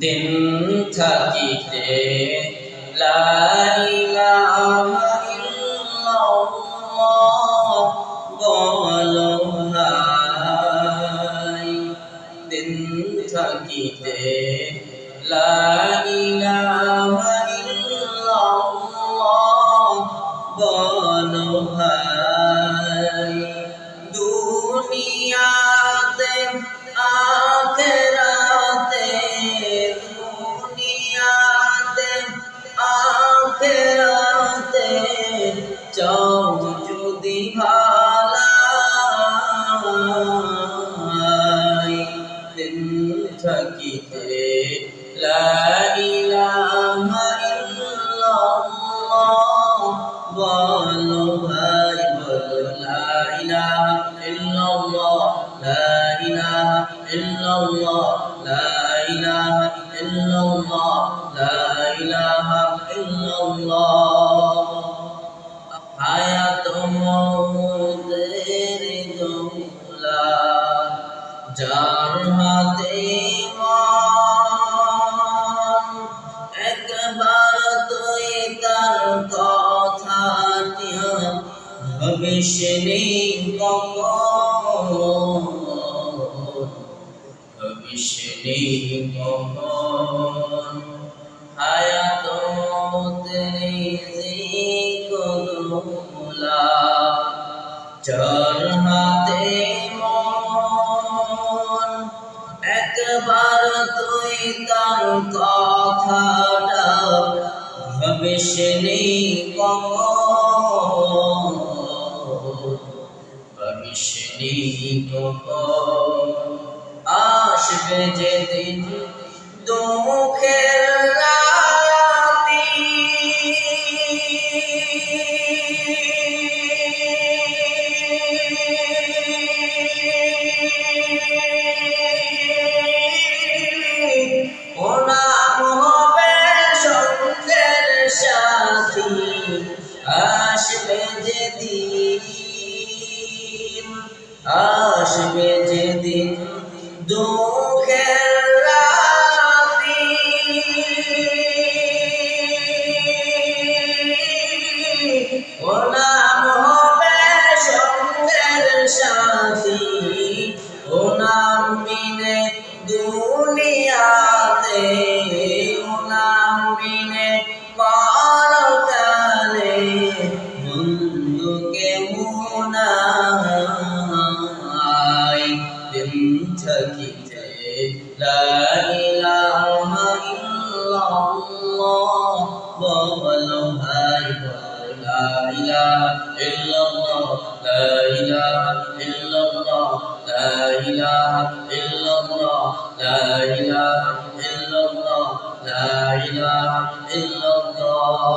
দিন থাকিতে লা ইলাহা ইল্লাল্লাহ বলো ভাই। দিন থাকিতে লা ইলাহা ইল্লাল্লাহ বলো ভাই। দুনিয়াতে আখিরাতে, দুনিয়াতে আখিরাতে চাও যদি ভালাই। দিন থাকিতে লা ইলাহা ইল্লাল্লাহ বলো ভাই, বলো লা ইলাহা ইল্লাল্লাহ, লা ইলাহা ইল্লাল্লাহ, লা ইলাহা ইল্লাল্লাহ, লা ইলাহা ইল্লাল্লাহ। হায়াত মউতের দৌলা যার হাতে মান, একবার তুই তার কথাটি ভাবিস নি কখন, ভাবিস নি কখন। হায়াত মউতের দৌলা যার হাতে মন, একবার তুই তার কথাটা ভাবিস নি কখন, ভাবিস নি কখন। আসবে যেদিন দুঃখের রাতি, ও নাম হবে সঙ্গের সাথী। আসবে যেদিন, আসবে যেদিন দুঃখের রাতি, ও নাম হবে সঙ্গের সাথী। ও নাম বিনে দুনিয়াতে, ও নাম বিনে পরকালে বন্ধু কেউ নাই। দিন থাকিতে লা ইলাহা ইল্লাল্লাহ বলো ভাই, বলো লা ইলাহা ইল্লাল্লাহ, লা ইলাহা ইল্লাল্লাহ, লা ইলাহা ইল্লাল্লাহ, লা ইলাহা ইল্লাল্লাহ, লা ইলাহা ইল্লাল্লাহ।